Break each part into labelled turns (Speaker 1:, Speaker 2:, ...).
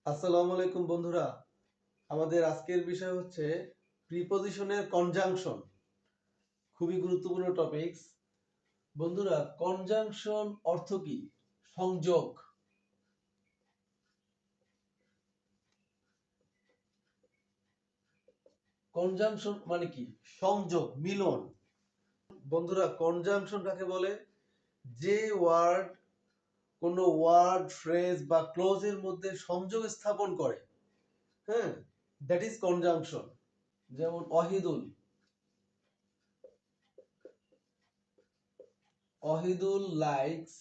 Speaker 1: আসসালামু আলাইকুম বন্ধুরা। আমাদের আজকের বিষয় হচ্ছে প্রিপজিশনের কনজাংশন। খুবই গুরুত্বপূর্ণ টপিকস। বন্ধুরা, কনজাংশন অর্থ কি? সংযোগ। কনজাংশন মানে কি? সংযোগ, মিলন। বন্ধুরা, কনজাংশন কাকে বলে? যে ওয়ার্ড কোনো ওয়ার্ড, ফ্রেজ বা ক্লোজের মধ্যে সংযোগ স্থাপন করে, হ্যাঁ, দ্যাট ইজ কনজাংশন। যেমন Ahidul, Ahidul likes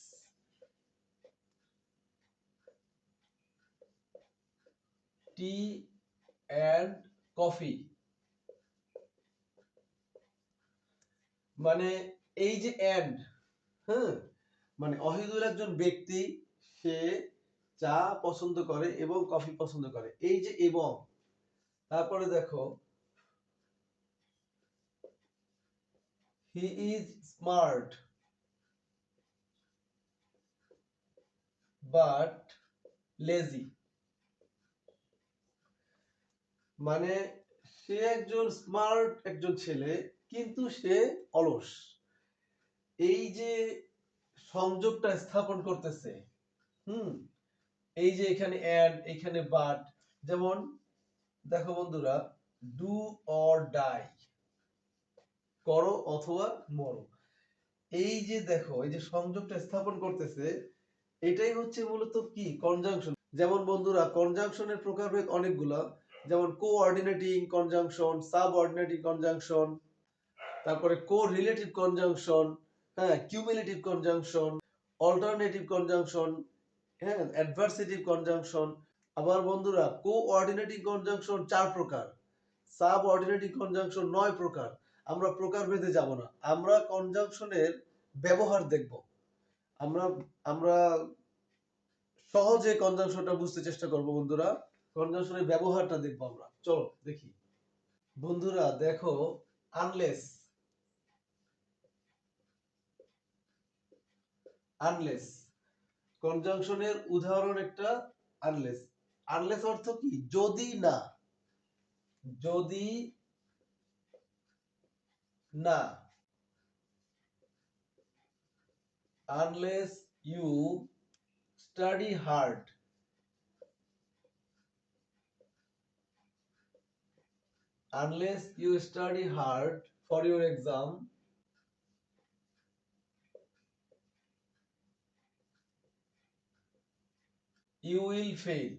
Speaker 1: tea and coffee. মানে এই যে অ্যান্ড, হ্যাঁ, মানে অহিদুল একজন ব্যক্তি, সে চা পছন্দ করে এবং কফি পছন্দ করে। এই যে এবং, তারপরে দেখো he is smart but lazy. মানে সে একজন স্মার্ট একজন ছেলে, কিন্তু সে অলস। এই যে সংযোগটা স্থাপন করতেছে, হুম, এই যে এখানে অ্যান্ড, এখানে বাট। যেমন দেখো বন্ধুরা, ডু অর ডাই, করো অথবা মরো। এই যে দেখো, এই যে সংযোগটা স্থাপন করতেছে, এটাই হচ্ছে মূলত কি? কনজাংশন। যেমন বন্ধুরা, কনজাংশনের প্রকারভেদ অনেকগুলা। যেমন কোঅর্ডিনেটিং কনজাংশন, সাবঅর্ডিনেটিং কনজাংশন, তারপরে কোরিলেটিভ কনজাংশন, হ্যাঁ, কিউমুলেটিভ কনজাংশন, অল্টারনেটিভ কনজাংশন, হ্যাঁ, অ্যাডভার্সেটিভ কনজাংশন। আবার বন্ধুরা, কোঅর্ডিনেটিং কনজাংশন 4 প্রকার, সাবঅর্ডিনেটিং কনজাংশন 9 প্রকার। আমরা প্রকারভেদে যাব না, আমরা কনজাংশনের ব্যবহার দেখব। আমরা আমরা সহজে কনজাংশনটা বুঝতে চেষ্টা করব বন্ধুরা। কনজাংশনের ব্যবহারটা দেখব আমরা। চলো দেখি। বন্ধুরা দেখো, আনলেস, আনলেস কনজাংশনের উদাহরণ একটা। আনলেস, আনলেস অর্থ কি? যদি না, যদি না। unless you study hard, unless you study hard for your exam, you will fail.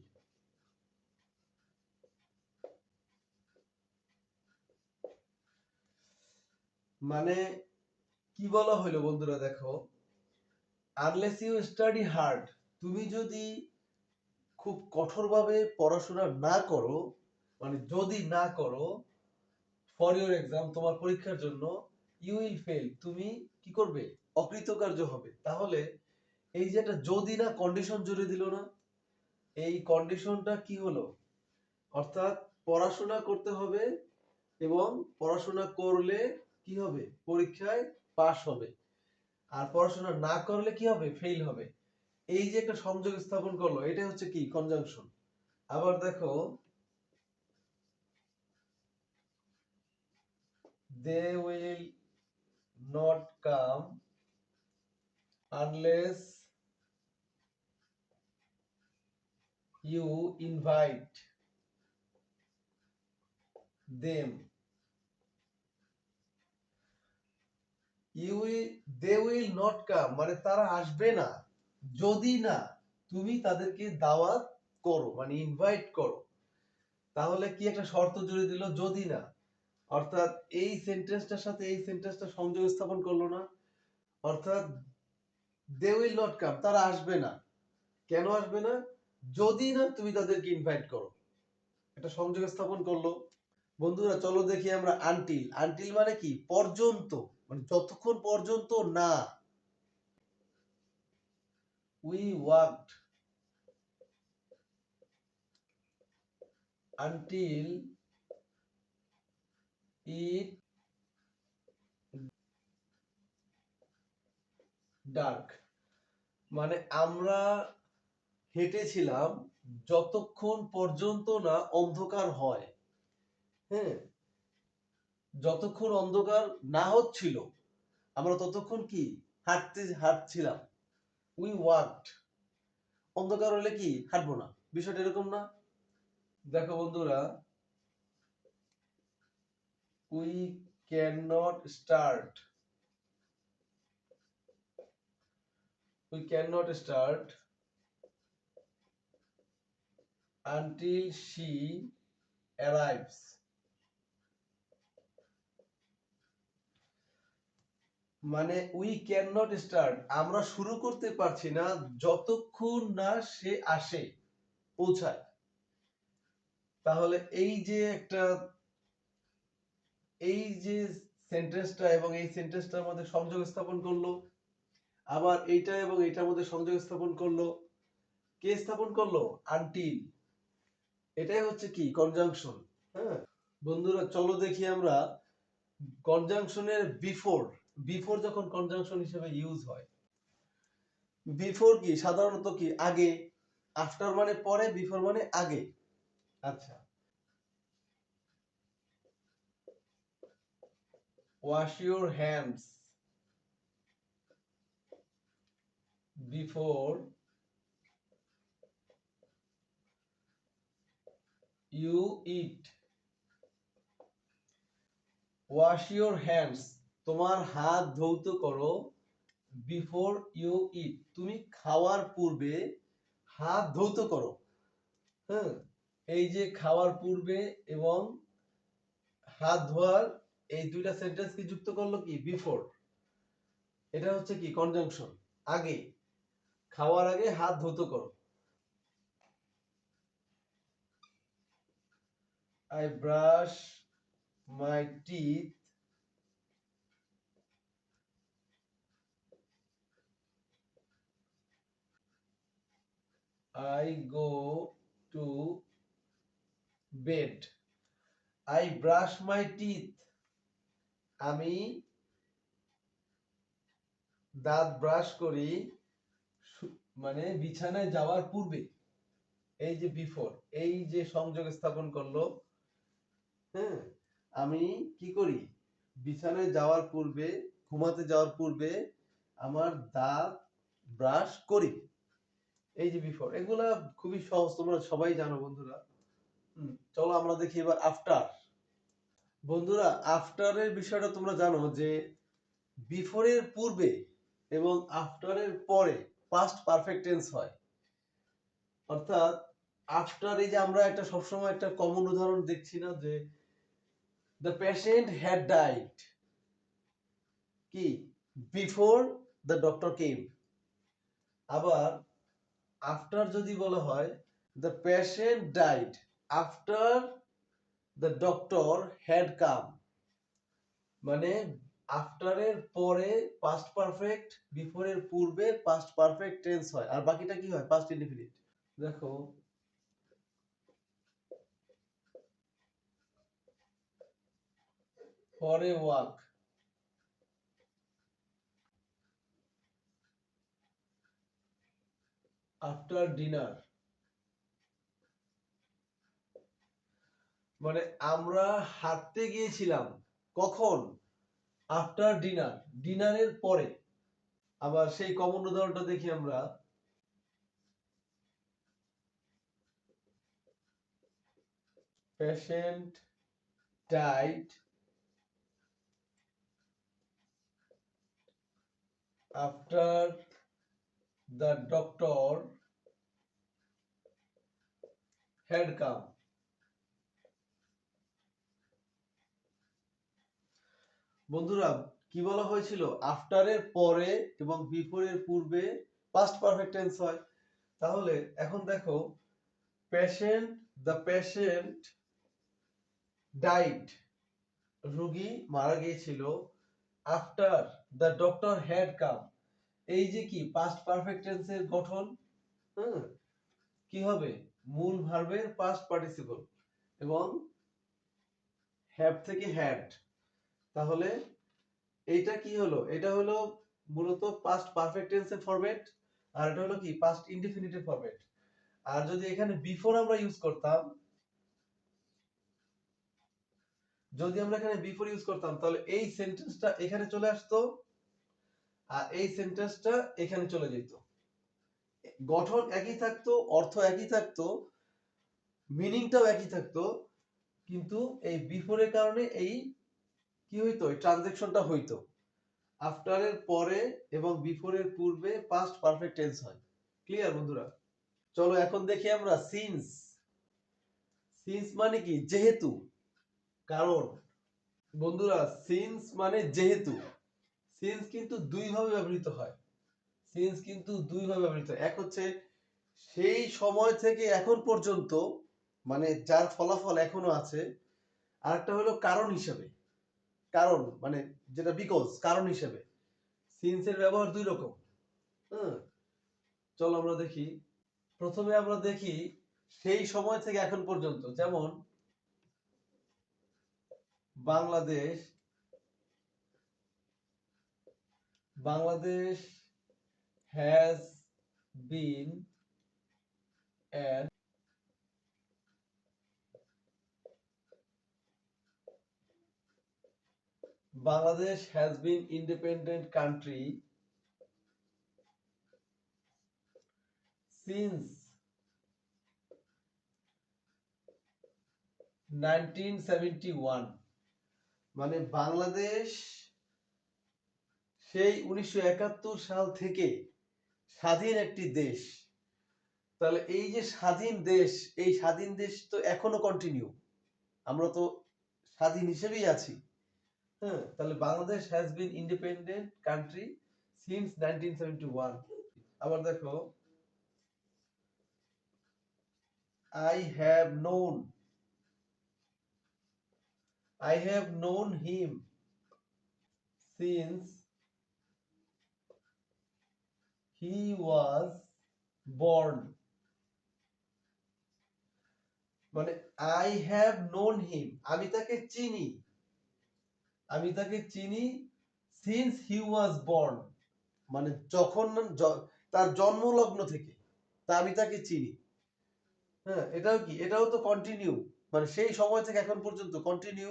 Speaker 1: মানে কি বলা হলো বন্ধুরা? দেখো, unless you study hard, তুমি যদি খুব কঠোরভাবে পড়াশোনা না করো, মানে যদি না করো, ফর ইউর এক্সাম, তোমার পরীক্ষার জন্য, ইউ উইল ফেল, তুমি কি করবে? অকৃতকার্য হবে। তাহলে এই যে একটা যদি না কন্ডিশন জুড়ে দিল না, এই কন্ডিশনটা কি হলো? অর্থাৎ পড়াশোনা করতে হবে এবং পড়াশোনা করলে কি হবে? পরীক্ষায় পাস হবে। আর পড়াশোনা না করলে কি হবে? ফেল হবে। এই যে একটা সংযোগ স্থাপন করলো, এটা হচ্ছে কি? কনজাংশন। আবার দেখো, they will not come unless you invite them. They will not come মানে তারা আসবে না, যদি না তুমি তাদেরকে দাওয়াত করো, মানে ইনভাইট করো। তাহলে কি একটা শর্ত জুড়ে দিল? যদি না। অর্থাৎ এই সেন্টেন্সটার সাথে এই সেন্টেন্সটা সংযোগ স্থাপন করলো না। অর্থাৎ দে উইল নট কাম, তারা আসবে না। কেন আসবে না? যদি না তুমি তাদেরকে ইনভাইট করো। এটা সংযোগ স্থাপন করলো। বন্ধুরা চলো দেখি আমরা আনটিল। আনটিল মানে কি? পর্যন্ত, মানে যতক্ষণ পর্যন্ত না। We worked until it dark. মানে আমরা হেঁটেছিলাম যতক্ষণ পর্যন্ত না অন্ধকার হয়, হ্যাঁ, যতক্ষণ অন্ধকার না হচ্ছিল আমরা ততক্ষণ কি হাঁটছিলাম, উই ওয়াকড। অন্ধকার হলে কি হাঁটবো না, বিষয়টা এরকম না? দেখো বন্ধুরা, we can not start, we can not start until she arrives। মানে উই ক্যান নট স্টার্ট, আমরা শুরু করতে পারছি না যতক্ষণ না সে আসে, পৌঁছায়। তাহলে এই যে সেন্টেন্সটা এবং এই সেন্টেন্সটার মধ্যে সংযোগ স্থাপন করলো, আবার এইটা এবং এইটার মধ্যে সংযোগ স্থাপন করলো, কে স্থাপন করলো? আনটিল। এটাই হচ্ছে কি কনজাংশন। হ্যাঁ বন্ধুরা, চলো দেখি আমরা কনজাংশনের বিফোর। বিফোর যখন কনজাংশন হিসেবে ইউজ হয়, বিফোর কি সাধারণত কি আগে, আফটার মানে পরে, বিফোর মানে আগে। আচ্ছা, wash your hands before you eat. Wash your hands, তোমার হাত ধৌত করো, বিফোর ইউ ইট, তুমি খাওয়ার পূর্বে হাত ধৌত করো। হ্যাঁ, এই যে খাওয়ার পূর্বে এবং হাত ধোয়ার, এই দুইটা সেন্টেন্স কি যুক্ত করলো কি বিফোর। এটা হচ্ছে কি কনজাংশন, আগে, খাওয়ার আগে হাত ধৌত করো। I brush my teeth I go to bed। I brush my teeth, আমি দাঁত ব্রাশ করি মানে বিছানায় যাওয়ার পূর্বে। এই যে বিফোর, এই যে সংযোগ স্থাপন করলো। হ্যাঁ, আমি কি করি, বিছানায় যাওয়ার পূর্বে, ঘুমাতে যাওয়ার পূর্বে আমার দাঁত ব্রাশ করি। এই যে বিফোর, এগুলা খুবই সহজ, তোমরা সবাই জানো বন্ধুরা। চলো আমরা দেখি এবার আফটার। বন্ধুরা, আফটারের বিষয়টা তোমরা জানো যে বিফোরের পূর্বে এবং আফটারের পরে পাস্ট পারফেক্ট টেন্স হয়। অর্থাৎ আফটার, এই যে আমরা একটা সবসময় একটা কমন উদাহরণ দেখছি না, যে দ্য পেশেন্ট হ্যাড ডাইড কি বিফোর দ্য ডক্টর কেম। আবার আফটার যদি বলা হয় the patient died after the doctor had come, মানে আফটারের পরে পাস্ট পারফেক্ট, বিফোরের পূর্বে পাস্ট পারফেক্ট টেন্স হয়, আর বাকিটা কি হয় পাস্ট ইনডিফিনিট। দেখো, for a walk, after dinner, মানে আমরা হাঁটতে গিয়েছিলাম কখন, আফটার ডিনার, ডিনারের পরে। আবার সেই কমন উদাহরণটা দেখি আমরা, patient died after the doctor had come. বন্ধুরা, কি বলা হয়েছিল, আফটারের পরে এবং বিফোরের পূর্বে পাস্ট পারফেক্ট টেন্স হয়। তাহলে এখন দেখো, পেশেন্ট, দ্য পেশেন্ট ডাইড, রোগী মারা গিয়েছিল, after the doctor had come, এই যে কি পাস্ট পারফেক্ট টেন্সের গঠন। হ্যাঁ, কি হবে, মূল ভার্বের পাস্ট পার্টিসিপল এবং হ্যাভ থেকে হ্যাড। তাহলে এইটা কি হলো, এটা হলো মূলত পাস্ট পারফেক্ট টেন্সের ফরম্যাট, আর এটা হলো কি পাস্ট ইনডিফিনিটের ফরম্যাট। আর যদি এখানে বিফোর আমরা ইউজ করতাম, তাহলে এই সেন্টেন্সটা এখানে চলে আসতো আর এই সেন্টেন্সটা এখানে চলে যেত। গঠন একই থাকতো, অর্থ একই থাকতো, মিনিংটাও একই থাকতো, কিন্তু এই বিফোরের কারণে এই কি হইতো, এই ট্রানজেকশনটা হইতো। আফটারের পরে এবং বিফোরের পূর্বে পাস্ট পারফেক্ট টেন্স হয়। ক্লিয়ার বন্ধুরা? চলো এখন দেখি আমরা সিন্স। সিন্স মানে কি? যেহেতু, কারণ। বন্ধুরা সিন্স মানে যেহেতু। সিন্স কিন্তু দুই ভাবে ব্যবহৃত হয়। এক হচ্ছে সেই সময় থেকে এখন পর্যন্ত, মানে যার ফলাফল এখনো আছে। আরেকটা হলো কারণ হিসেবে। কারণ মানে যেটা বিকজ, কারণ হিসেবে। সিন্সের ব্যবহার দুই রকম। চলো আমরা দেখি। প্রথমে আমরা দেখি সেই সময় থেকে এখন পর্যন্ত। যেমন Bangladesh has been an Bangladesh has been independent country since 1971। মানে বাংলাদেশ সেই 1971 সাল থেকে স্বাধীন একটি দেশ। তাহলে এই যে স্বাধীন দেশ, এই স্বাধীন দেশ তো এখনো কন্টিনিউ। আমরা তো স্বাধীন হিসেবেই আছি। হ্যাঁ, তাহলে Bangladesh has been independent country since 1971। আবার দেখো, I have known him since he was born। মানে I have known him, আমি তাকে চিনি since he was born, মানে যখন তার জন্মলগ্ন থেকে তা আমি তাকে চিনি। হ্যাঁ, এটাও তো কন্টিনিউ, মানে সেই সময় থেকে এখন পর্যন্ত কন্টিনিউ।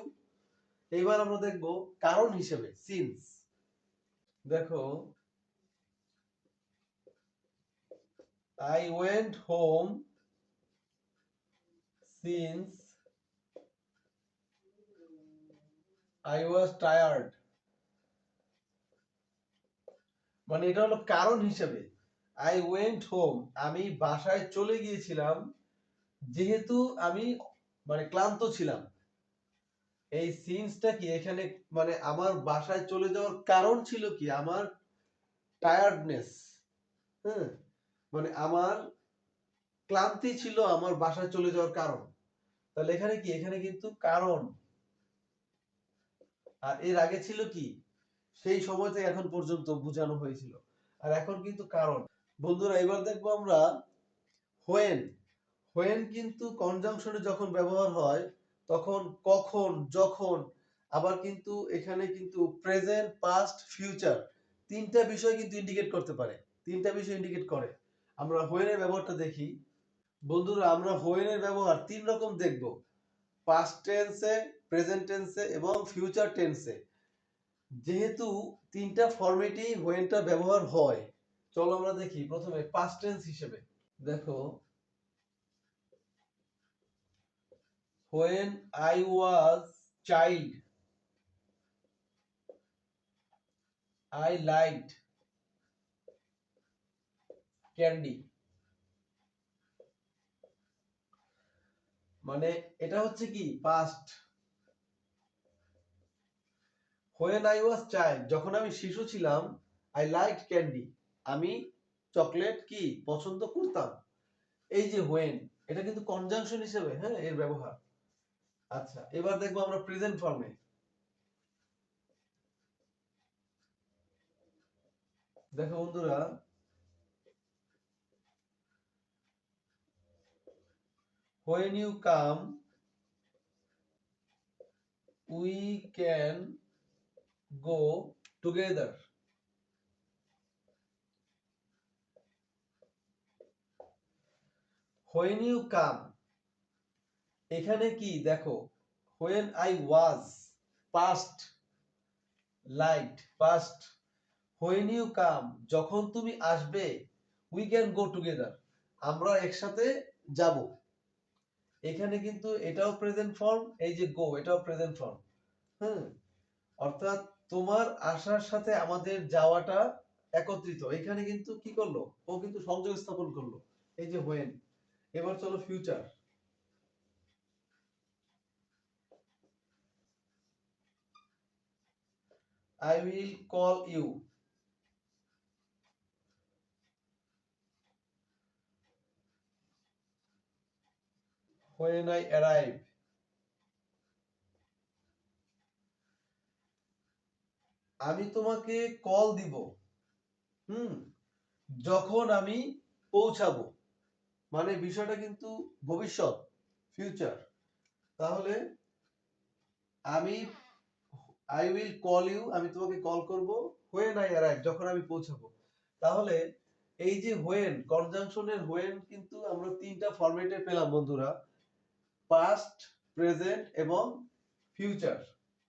Speaker 1: এইবার আমরা দেখব কারণ হিসেবে সিন্স। দেখো, I went home since I was tired। মানে এটা হলো কারণ হিসেবে। I went home, আমি বাসায় চলে গিয়েছিলাম যেহেতু আমি মানে ক্লান্ত ছিলাম। এই সিন্সটা কি এখানে, মানে আমার বাসায় চলে যাওয়ার কারণ ছিল কি? আমার টায়ার্ডনেস। হ্যাঁ, মানে আমার ক্লান্তি ছিল আমার বাসায় চলে যাওয়ার কারণ। তাহলে এখানে কি? এখানে কিন্তু কারণ। আর এর আগে ছিল কি? সেই সময় থেকে এখন পর্যন্ত বোঝানো হয়েছিল। আর এখন কিন্তু কারণ। বন্ধুরা এবার দেখবো আমরা হোয়েন। হোয়েন কিন্তু কনজাংশনে যখন ব্যবহার হয় তখন কখন, যখন, আবার কিন্তু এখানে কিন্তু প্রেজেন্ট, পাস্ট, ফিউচার তিনটা বিষয় কিন্তু ইন্ডিকেট করতে পারে। তিনটা বিষয় ইন্ডিকেট করে। আমরা হোয়েনের ব্যবহারটা দেখি। বন্ধুরা আমরা হোয়েনের ব্যবহার তিন রকম দেখব: পাস্ট টেন্সে, প্রেজেন্ট টেন্সে এবং ফিউচার টেন্সে। যেহেতু তিনটা ফরম্যাটেই হোয়েনটা ব্যবহার হয়, চলো আমরা দেখি প্রথমে পাস্ট টেন্স হিসেবে। দেখো, when I was child I liked candy। মানে এটা হচ্ছে কি? Past. when I was child, যখন আমি শিশু ছিলাম, I liked candy, আমি চকলেট কি পছন্দ করতাম। এই যে when, এটা কিন্তু কনজাংশন হিসেবে হ্যাঁ এর ব্যবহার। আচ্ছা, এবার দেখবো আমরা প্রেজেন্ট ফর্মে। দেখো বন্ধুরা, when you come we can go together। when you come, এখানে কি দেখো, when I was, past, light, past, when you come, যখন তুমি আসবে, we can go together, আমরা একসাথে যাব। এখানে কিন্তু এটাও প্রেজেন্ট ফর্ম, এই যে গো এটাও প্রেজেন্ট ফর্ম। হুম, অর্থাৎ তোমার আসার সাথে আমাদের যাওয়াটা একত্রিত। এখানে কিন্তু কি করলো, ও কিন্তু সংযোগ স্থাপন করলো, এই যে when। এবার চলো future. I will call you, when I arrive, আমি তোমাকে কল দিব, হুম, যখন আমি পৌঁছাবো। মানে বিষয়টা কিন্তু ভবিষ্যৎ, ফিউচার। তাহলে আমি আই উইল কল ইউ, আমি তোমাকে কল করব, when I arrive, যখন আমি পৌঁছাবো। তাহলে এই যে when, কনজাংশনের when কিন্তু আমরা তিনটা ফরম্যাটে পেলাম বন্ধুরা, পাস্ট, প্রেজেন্ট এবং ফিউচার।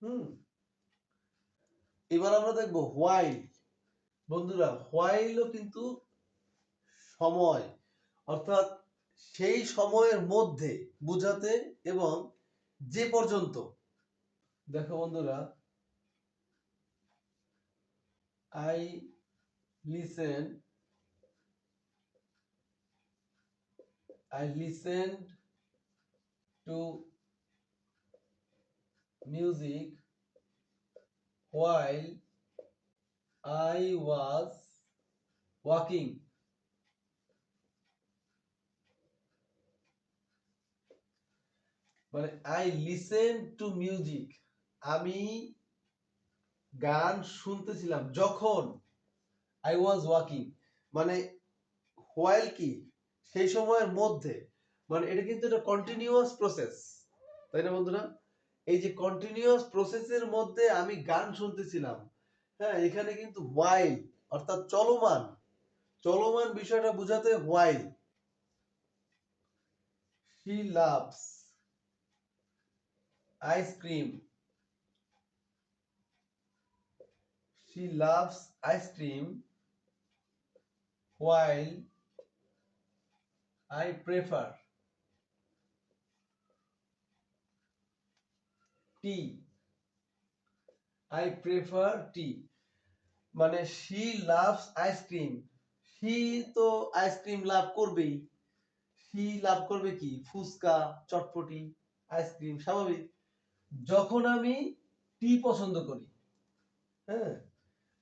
Speaker 1: হুম, এবার আমরা দেখব হোয়াইল। বন্ধুরা হোয়াইলও কিন্তু সময়, অর্থাৎ সেই সময়ের মধ্যে বুঝাতে এবং যে পর্যন্ত। দেখো বন্ধুরা, I listen, I listened to music while I was walking. মানে I listened to music, আমি গান শুনতেছিলাম যখন I was walking। মানে while কি, সেই সময়ের মধ্যে, মানে এটা কিন্তু একটা কন্টিনিউয়াস প্রসেস, তাই না বন্ধুরা? এই যে কন্টিনিউয়াস প্রসেসের মধ্যে আমি গান শুনতেছিলাম। হ্যাঁ, এখানে কিন্তু while অর্থাৎ চলমান, চলমান বিষয়টা বোঝাতে while। She loves ice cream, she loves ice cream while I prefer tea, I prefer tea। মানে she loves ice cream, she তো আইসক্রিম লাভ করবেই, she লাভ করবে কি, ফুচকা, চটপটি, আইসক্রিম, স্বাভাবিক। যখন আমি টি পছন্দ করি, হ্যাঁ,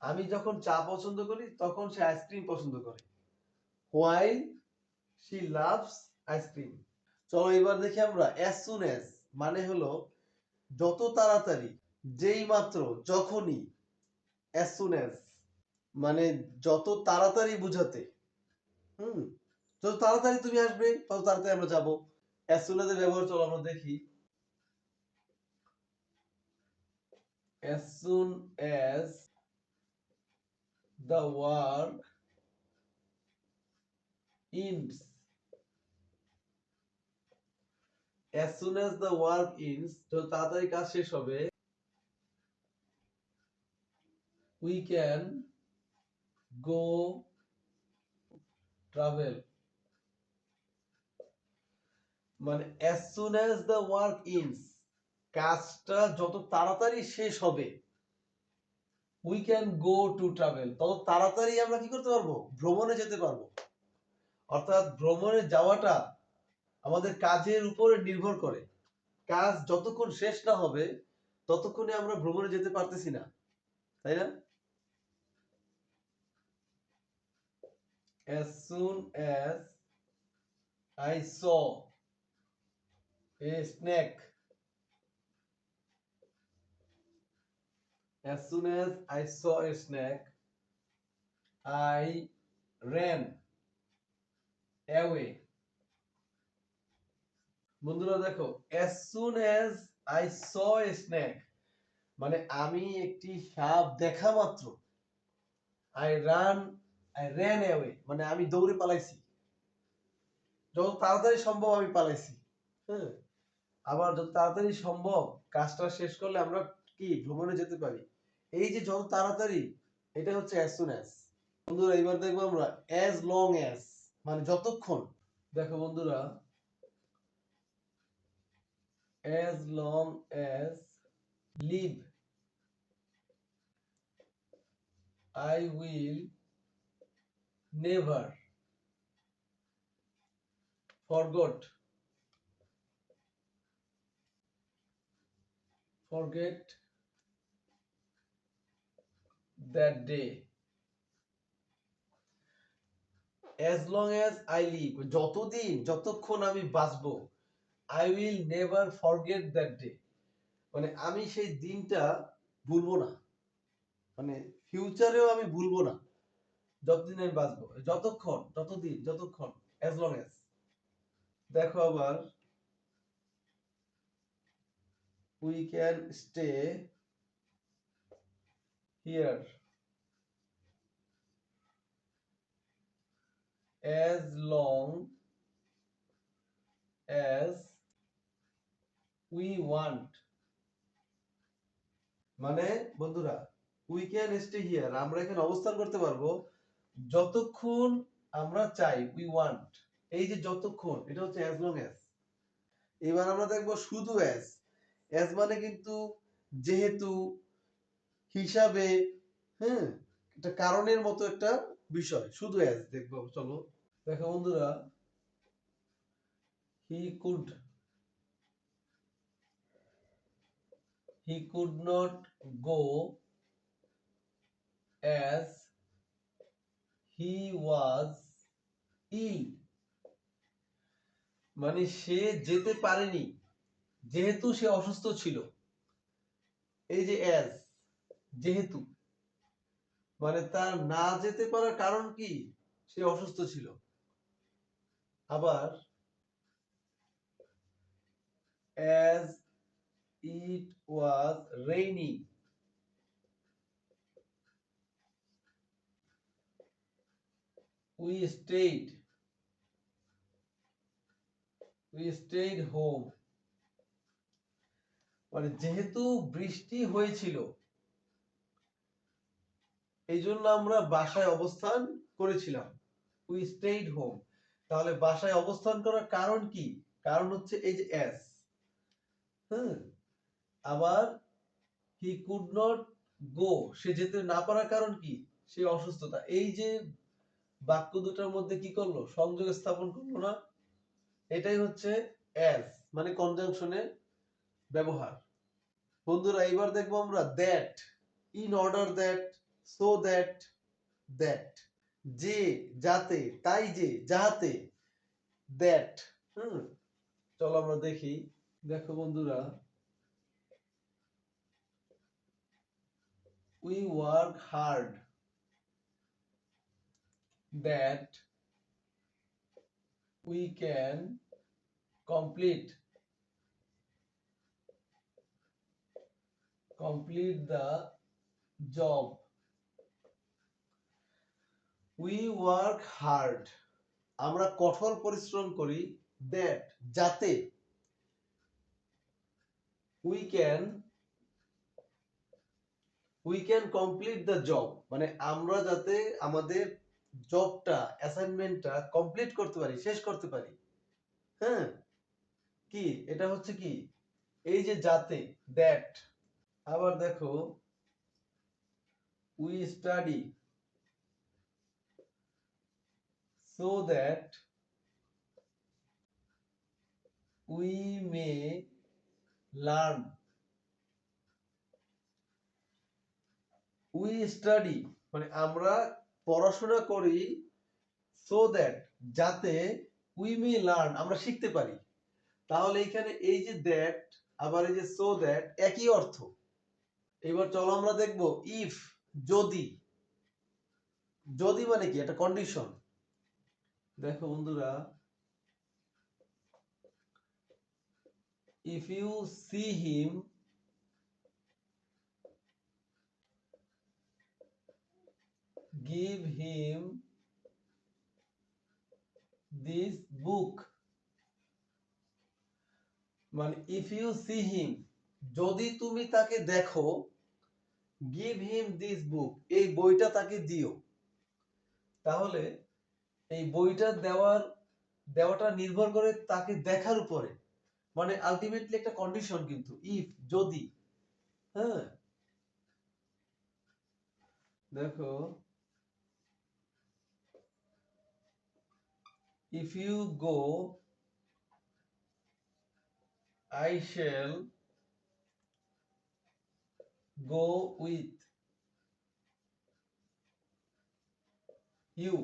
Speaker 1: আমি যখন চা পছন্দ করি তখন সে আইসক্রিম পছন্দ করে, while she loves ice cream। চলো এবার দেখি আমরা as soon as, মানে হলো যত তাড়াতাড়ি, যেই মাত্র, যখনই। as soon as মানে যত তাড়াতাড়ি বুঝাতে, হুম, যত তাড়াতাড়ি তুমি আসবে তত তাড়াতাড়ি আমরা যাব। as soon as এর ব্যবহার চলো আমরা দেখি। as soon as the work ends, as soon as the work ends, যত তাড়াতাড়ি কাজ শেষ হবে, we can go travel। মানে as soon as the work ends, কাজটা যত তাড়াতাড়ি শেষ হবে, we can go to travel, তত তাড়াতাড়ি আমরা কি করতে পারবো, ভ্রমণে যেতে পারবো। অর্থাৎ ভ্রমণে যাওয়াটা আমাদের কাজের উপরে নির্ভর করে। কাজ যতক্ষণ শেষ না হবে ততক্ষণে আমরা ভ্রমণে যেতে পারতেছি না, তাই না? as soon as I saw a snake, as soon as I saw a snake, I ran away। বন্ধুরা দেখো, as soon as I saw a snake, মানে আমি একটি সাপ দেখা মাত্র, I ran away, মানে আমি দৌড়ে পালাইছি। যত তাড়াতাড়ি সম্ভব আমি পালাইছি। হ্যাঁ, আবার যত তাড়াতাড়ি সম্ভব কাজটা শেষ করলে আমরা কি ভ্রমণে যেতে পারি। এই যে যত তাড়াতাড়ি, এটা হচ্ছে as soon as। বন্ধুরা এবার দেখবো আমরা as long as, মানে যতক্ষণ। দেখো বন্ধুরা, as long as live, I will never forget that day, as long as I live, যতদিন যতক্ষণ আমি বাঁচবো, I will never forget that day, মানে আমি সেই দিনটা ভুলবো না, মানে ফিউচারেও আমি ভুলবো না যতদিন আমি বাঁচবো, যতক্ষণ, যতদিন, যতক্ষণ, as long as। দেখো আবার we can stay here as long as we want, মানে বন্ধুরা we can stay here, আমরা এখানে অবস্থান করতে পারবো যতক্ষণ আমরা চাই, we want, এই যে যতক্ষণ, এটা হচ্ছে as long as। এবার আমরা দেখবো শুধু as মানে কিন্তু যেহেতু, হিসাবে, হ্যাঁ, এটা কারণের মতো একটা বিষয়। শুধু as দেখবো, চলো। দেখো বন্ধুরা, he could not go as he was ill, মানে সে যেতে পারেনি যেহেতু সে অসুস্থ ছিল। এই যে as, যেহেতু, মানে তার না যেতে পারার কারণ কি, সে অসুস্থ ছিল। আবার as it was raining, we stayed home, মানে যেহেতু বৃষ্টি হয়েছিল এই জন্য আমরা বাসায় অবস্থান করেছিলাম, we stayed home। তাহলে বাসায় অবস্থান করার কারণ কি, কারণ হচ্ছে এই যে as। হ্যাঁ, আবার he could not go, সে যেতে না পারার কারণ কি, সে অসুস্থতা। এই যে বাক্য দুটার মধ্যে কি করলো, সংযোগ স্থাপন করলো না, এটাই হচ্ছে as, মানে কনজাংশনের ব্যবহার। বন্ধুরা এবার দেখবো আমরা that, in order that, so that, যে, যাতে, তাই যে, যাহাতে, that। চলো আমরা দেখি। দেখো বন্ধুরা, we work hard that we can complete the job, we work hard, আমরা কঠোর পরিশ্রম করি, that, যাতে, we can complete the job, মানে আমরা যাতে আমাদের জবটা, অ্যাসাইনমেন্টটা কমপ্লিট করতে পারি, শেষ করতে পারি। হ্যাঁ, কি এটা হচ্ছে কি, এই যে যাতে, that। আবার দেখো we study so that we may learn, we study, মানে আমরা পড়াশোনা করি so that, যাতে we may learn, আমরা শিখতে পারি। তাহলে এখানে এই যে that আবার এই যে so that একই অর্থ। এবার চলো আমরা দেখব if, যদি, যদি মানে কি, একটা কন্ডিশন। দেখো বন্ধুরা, if you see him give him this book, মানে ইফ ইউ সি হিম, যদি তুমি তাকে দেখো, গিভ হিম দিস বুক, এই বইটা তাকে দিও। তাহলে এই বইটা দেওয়াটা নির্ভর করে তাকে দেখার উপরে, মানে আলটিমেটলি একটা কন্ডিশন কিন্তু, ইফ, যদি। হ্যাঁ, দেখো, if you go I shall go with you,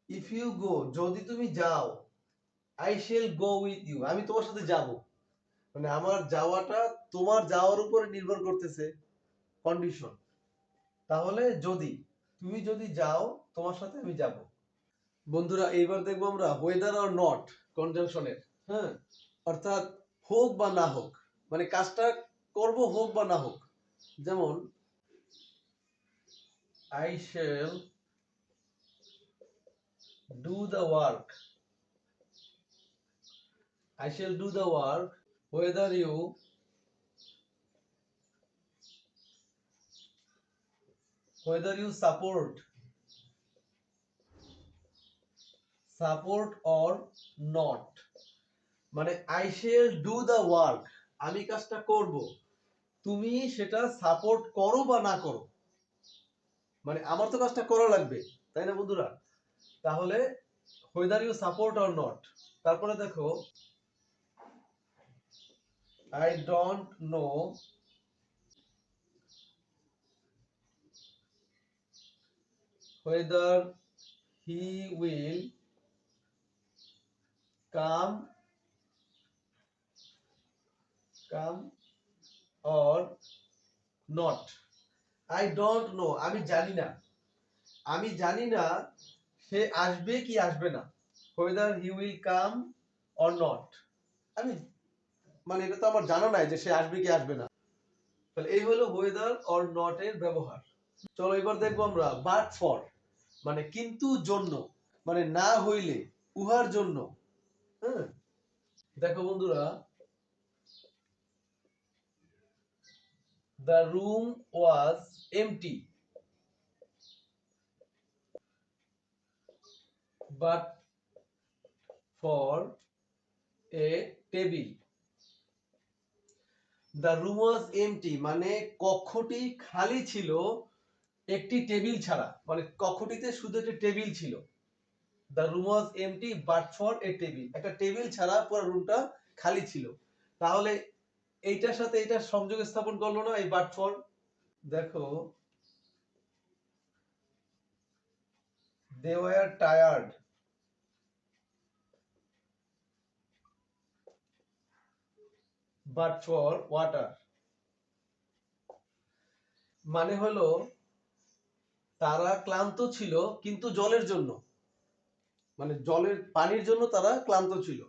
Speaker 1: if you go, যদি তুমি যাও, I shall go with you, আমি তোমার সাথে যাব, মানে আমার যাওয়াটা তোমার যাওয়ার উপরে নির্ভর করতেছে, কন্ডিশন। তাহলে যদি, তুমি যদি যাও, তোমার সাথে আমি যাব। বন্ধুরা, এইবার দেখবো আমরা ওয়েদার অর নট কনজাংশনের। হ্যাঁ, অর্থাৎ হোক বা না হোক, মানে কাজটা করব হোক বা না হোক। যেমন I shall do the work, I shall do the work whether you support or not, মানে I shall do the work, আমি কাজটা করব, তুমি সেটা সাপোর্ট করো বা না করো, মানে আমার তো কাজটা করা লাগবে, তাই না বন্ধুরা? তাহলে whether you support or not। তারপরে দেখো, I don't know whether he will come or not, I don't know, আমি জানি না, আমি জানি না সে আসবে কি আসবে না, whether he will come or not, আমি, মানে এটা তো আমার জানা নাই যে সে আসবে কি আসবে না। তাহলে এই হলো whether or not এর ব্যবহার। চলো এবার দেখবো আমরা but for, মানে কিন্তু জন্য, মানে না হইলে, উহার জন্য। হ্যাঁ, দেখো বন্ধুরা, the room was empty but for a table, the room was empty, মানে কক্ষটি খালি ছিল একটি টেবিল ছাড়া, মানে কক্ষটিতে শুধু একটা টেবিল ছিল। the room was empty but for a table, একটা টেবিল ছাড়া পুরো রুমটা খালি ছিল। তাহলে এইটার সাথে এটা সংযোগ স্থাপন করলো না এই but for। দেখো, they were tired but for water, মানে হলো তারা ক্লান্ত ছিল কিন্তু জলের জন্য, মানে পানির জন্য তারা ক্লান্ত ছিল।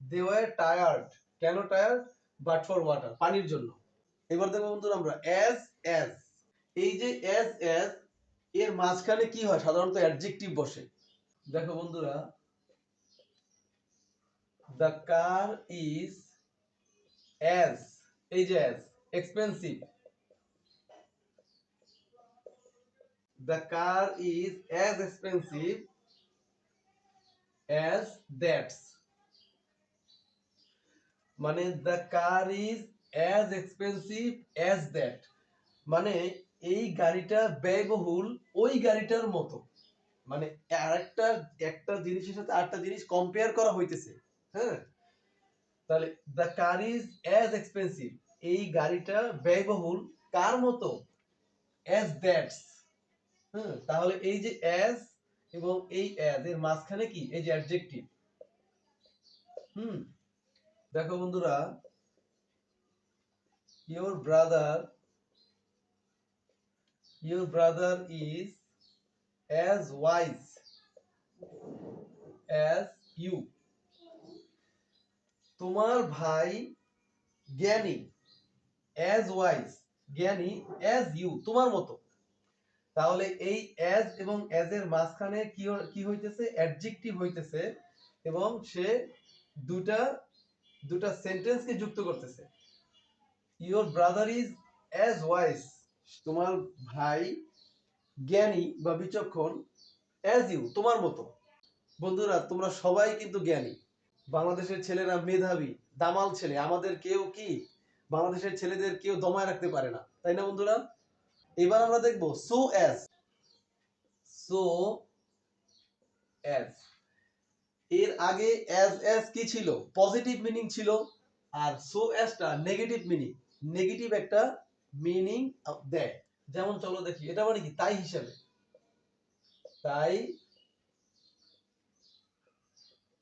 Speaker 1: they were tired, কেন টায়ার্ড? but for water, পানির জন্য। এবার দেখো বন্ধুরা আমরা as, এই যে as এর মাঝখানে কি হয়, সাধারণত অ্যাডজেক্টিভ বসে। দেখো বন্ধুরা, the car is as, এই যে as expensive, the car is as expensive as that, মানে the car is as expensive as that, মানে এই গাড়িটা ব্যয়বহুল ওই গাড়িটার মতো, মানে একটা জিনিসের সাথে আরেকটা জিনিস কম্পেয়ার করা হইতেছে। হ্যাঁ, তাহলে the car is as expensive, এই গাড়িটা ব্যয়বহুল কার মতো? As that's. হ্যাঁ, তাহলে এই যে অ্যাজ এবং এই অ্যাজ এর মাঝখানে কি, এই যে অ্যাডজেক্টিভ। দেখো বন্ধুরা, your brother is as wise as you, তোমার ভাই জ্ঞানী, অ্যাজ ওয়াইজ, জ্ঞানী, অ্যাজ ইউ, তোমার মতো। তাহলে এই অ্যাজ এবং অ্যাজ এর মাঝখানে কি হইতেছে, অ্যাডজেক্টিভ হইতেছে, এবং সে দুটা দুটা সেন্টেন্সকে যুক্ত করতেছে। Your brother is as wise, তোমার ভাই জ্ঞানী বা বিচক্ষণ, অ্যাজ ইউ, তোমার মতো। বন্ধুরা, তোমরা সবাই কিন্তু জ্ঞানী। বাংলাদেশের ছেলেরা মেধাবী, দামাল ছেলে। আমাদের কেউ কি বাংলাদেশের ছেলেদের কেউ দমায় রাখতে পারে না, তাই না বন্ধুরা? এবার আমরা দেখব সো অ্যাজ। সো অ্যাজ এর আগে অ্যাজ কি ছিল? পজিটিভ মিনিং ছিল। আর সো অ্যাজটা নেগেটিভ মিনিং, নেগেটিভ একটা মিনিং দেয়। যেমন চলো দেখি, এটা মানে কি? তাই হিসেবে, তাই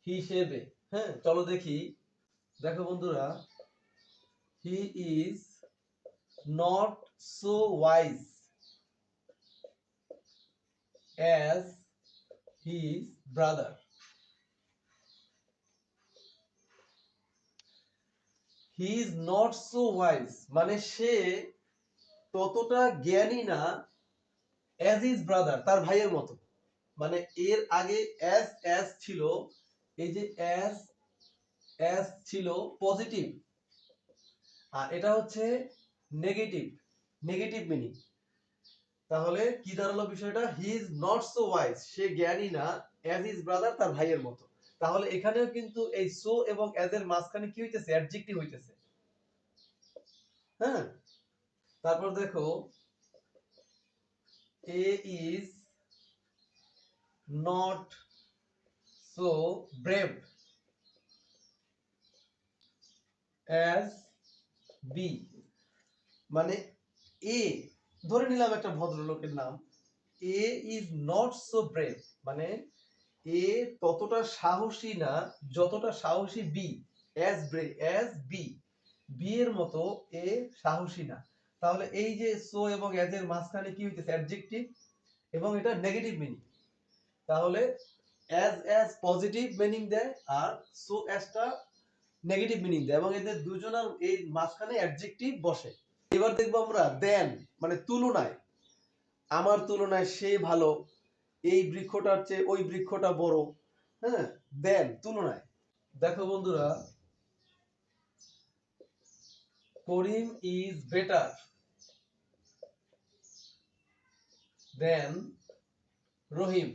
Speaker 1: হিসেবে। হ্যাঁ, চলো দেখি। দেখো বন্ধুরা, হি is not so wise as his brother. He is not so wise মানে সে ততটা জ্ঞানী না, অ্যাজ হিজ ব্রাদার, তার ভাইয়ের মতো। মানে এর আগে অ্যাজ ছিল, এই যে অ্যাজ ছিল পজিটিভ, আর এটা হচ্ছে নেগেটিভ, নেগেটিভ মিনিং। তাহলে কি দাঁড়ালো বিষয়টা? He is not so wise, সে জ্ঞানী না, অ্যাজ হিজ ব্রাদার, তার ভাইয়ের মতো। তাহলে এখানেও কিন্তু এই সো এবং অ্যাজ এর মাঝখানে কি হইতেছে? অ্যাডজেক্টিভ হইতেছে। হ্যাঁ, তারপর দেখো, A is not so brave as B. মানে এ, ধরে নিলাম একটা ভদ্রলোকের নাম, A is not so brave, মানে এ ততটা সাহসী না যতটা সাহসী বি। অ্যাজ বি, বি এর মতো এ সাহসী না। তাহলে এই যে সো এবং অ্যাজ এর মাঝখানে কি হইতেছে? অ্যাডজেক্টিভ, এবং এটা নেগেটিভ মিনিং। তাহলে অ্যাজ পজিটিভ মিনিং দেয়, আর সো অ্যাজটা নেগেটিভ মিনিং দেয়, এবং এদের দুজনের এই মাঝখানে অ্যাডজেক্টিভ বসে। এবার দেখবো আমরা দেন, মানে তুলনায়, আমার তুলনায় সে ভালো, এই বৃক্ষটার চেয়ে ওই বৃক্ষটা বড়। হ্যাঁ, দেন, তুলনায়। দেখো বন্ধুরা, Karim is better than Rahim.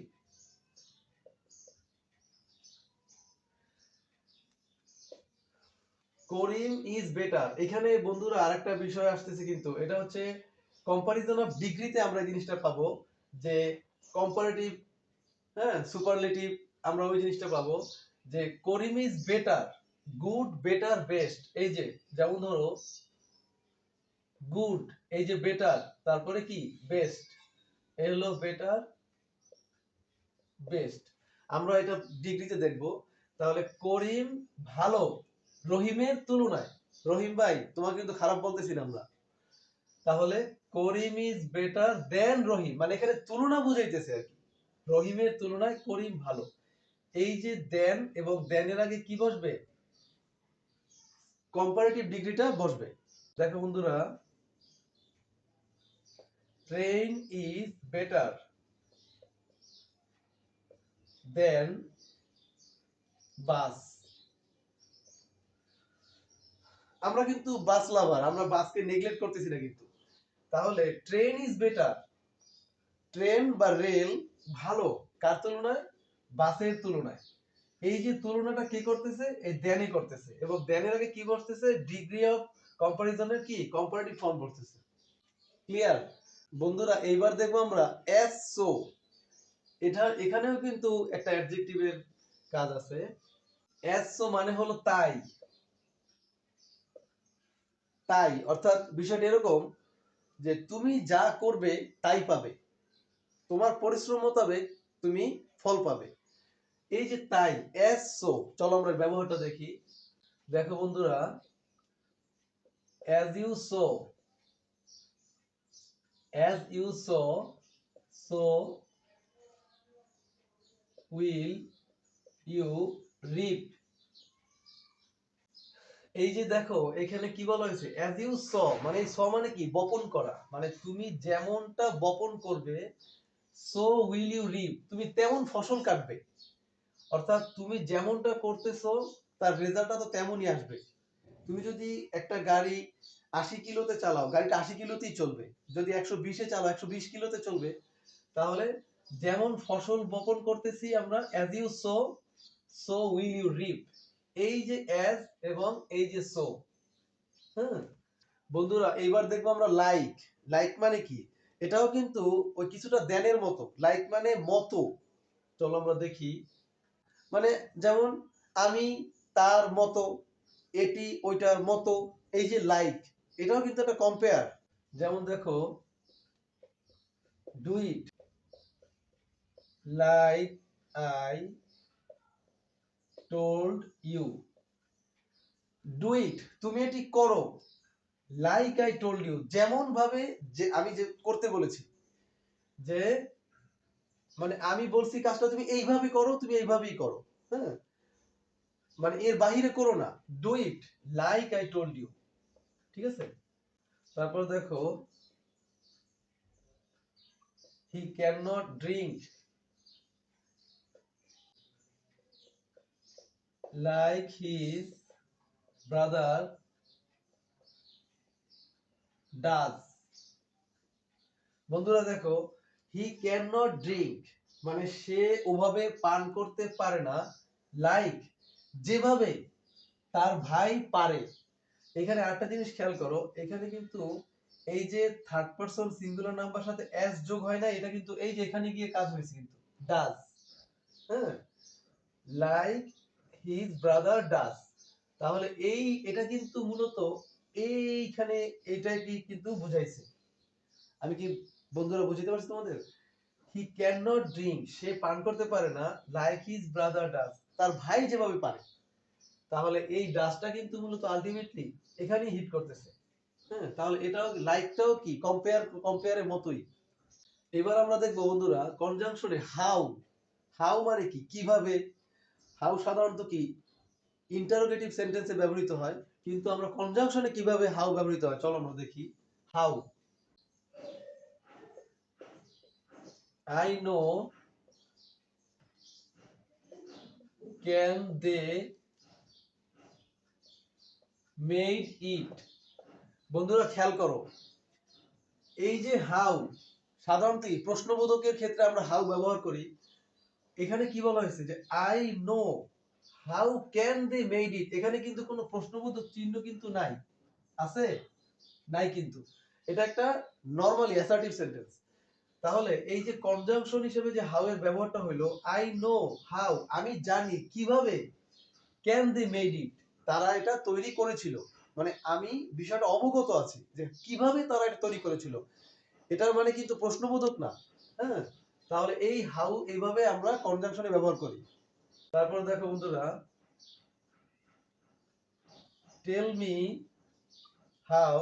Speaker 1: Karim is better, এখানে বন্ধুরা আরেকটা বিষয় আসতেছে, কিন্তু এটা হচ্ছে কম্পারিজন অফ ডিগ্রিতে আমরা এই জিনিসটা পাবো, যে কম্পারেটিভ, হ্যাঁ, সুপারলেটিভ, আমরা ওই জিনিসটা পাবো যে Karim is better, good, better, best. এই যে যেমন ধরো গুড, এই যে বেটার, তারপরে কি? বেস্ট। এলো বেটার, বেস্ট। আমরা এটা ডিগ্রিতে দেখব। তাহলে করিম ভালো রহিমের তুলনায়। রহিম ভাই, তোমাকে কিন্তু খারাপ বলতেছি না আমরা। তাহলে করিম ইজ বেটার দেন রহিম, মানে এখানে তুলনা বুঝাইতেছে আর কি। রহিমের তুলনায় করিম ভালো। এই যে দেন এবং দেনের আগে কি বসবে? কম্পারেটিভ ডিগ্রিটা বসবে। দেখো বন্ধুরা, ট্রেন ইজ বেটার দেন বাস। আমরা কিন্তু বাস লাভার, আমরা বাসকে নেগলেক্ট করতেছি না কিন্তু। তাহলে ট্রেন ইজ বেটার, ট্রেন বা রেল ভালো কার তুলনায়? বাসের তুলনায়। এই যে তুলনাটা কি করতেছে? এই দেনই করতেছে, এবং দেনের আগে কি বসতেছে? ডিগ্রি অফ কম্পারিজনের কি কম্পারেটিভ ফর্ম বসতেছে। ক্লিয়ার? বন্ধুরা, এইবার দেখবো আমরা এস সো। এটা এখানেও কিন্তু একটা অ্যাডজেক্টিভের কাজ আছে। এস সো মানে হলো তাই। তাই অর্থাৎ বিষয়টা এরকম যে তুমি যা করবে তাই পাবে, তোমার পরিশ্রম মোতাবেক তুমি ফল পাবে। এই যে তাই, এস সো, চলো আমরা ব্যবহারটা দেখি। দেখো বন্ধুরা, as you sow, as you sow, so will you reap। এই যে দেখো এখানে কি বলা হয়েছে, অ্যাজ ইউ স, মানে স মানে কি, বপন করা, মানে তুমি যেমনটা বপন করবে, সো উইল ইউ রিপ, তুমি তেমন ফসল কাটবে। অর্থাৎ তুমি যেমনটা করতেছো তার রেজাল্টটা তো তেমনই আসবে। তুমি যদি একটা গাড়ি 80 কিলোতে চালাও, গাড়িটা 80 কিলোতেই চলবে। যদি 120-এ চালাও, 120 কিলোতে চলবে। তাহলে যেমন ফসল বপন করতেছি আমরা, as you sow, so will you reap. এই যে অ্যাজ এবং এই যে সো, হ্যাঁ বন্ধুরা, এইবার দেখবো আমরা লাইক। লাইক মানে কি, এটাও কিন্তু ওই কিছুটা দেনের মতো। লাইক মানে মতো। চলো আমরা দেখি। মানে যেমন আমি তার মতো, এটি ওইটার মতো। এই যে লাইক, এটাও কিন্তু একটা কম্পেয়ার। যেমন দেখো, do it like I told you. Do it, তুমি এটি করো, লাইক আই টোল্ড ইউ, যেমন ভাবে যে আমি যে করতে বলেছি। যে মানে আমি বলছি কাজটা তুমি এইভাবে করো, তুমি এইভাবেই করো। হ্যাঁ, মানে এর বাহিরে করো না। Do it like I told you. ঠিক আছে। তারপর দেখো, he can not drink like his brother does. বন্ধুরা দেখো, হি ক্যান নট ড্রিঙ্ক মানে সে ওভাবে পান করতে পারে না, লাইক যেভাবে তার ভাই পারে। এখানে আরেকটা জিনিস খেয়াল করো, এখানে কিন্তু এই যে থার্ড পারসন সিঙ্গুলার নাম্বার সাথে এস যোগ হয় না, এটা কিন্তু এই যে এখানে গিয়ে কাজ হয়েছে কিন্তু ডাজ। হ্যাঁ, লাইক হিজ ব্রাদার ডাজ। তাহলে এই এটা কিন্তু মূলত এইখানে এটাই কিন্তু বুঝাইছে। আমি কি বন্ধুরা বুঝতে পারছি তোমাদের? হি ক্যান নট ড্রিঙ্ক, সে পান করতে পারে না, লাইক হিজ ব্রাদার ডাজ, তার ভাই যেভাবে পারে। তাহলে এই ডাজটা কিন্তু মূলত আলটিমেটলি এখানেই হিট করতেছে। হ্যাঁ, তাহলে এটাও লাইকটাও কি কম্পেয়ারের মতোই। এবার আমরা দেখবো বন্ধুরা কনজাংশনে হাউ। হাউ মানে কি, কিভাবে। হাউ সাধারণত কি ইন্টারোগেটিভ সেন্টেন্সে ব্যবহৃত হয়, কিন্তু আমরা কনজাংশনে কিভাবে হাউ ব্যবহৃত হয় চলো আমরা দেখি। How, I know, can they made it. বন্ধুরা খেয়াল করো, এই যে হাউ, সাধারণত প্রশ্নবোধকের ক্ষেত্রে আমরা হাউ ব্যবহার করি। এখানে কি বলা হয়েছে যে I know, how can they made it, এখানে কিন্তু কোনো প্রশ্নবোধক চিহ্ন কিন্তু নাই। আছে? নাই কিন্তু। এটা একটা নরমালি অ্যাসার্টিভ সেন্টেন্স। তাহলে এই যে কনজাংশন হিসেবে যে হাউ এর ব্যবহারটা হলো, আই নো হাউ, আমি জানি কিভাবে, ক্যান দে মেড ইট, তারা এটা তৈরি করেছিল। মানে আমি বিষয়টা অবগত আছি যে কিভাবে তারা এটা তৈরি করেছিল। এটার মানে কিন্তু প্রশ্নবোধক না। হ্যাঁ, তাহলে এই হাউ এইভাবে আমরা কনজাংশনে ব্যবহার করি। তারপর দেখো বন্ধুরা, tell me how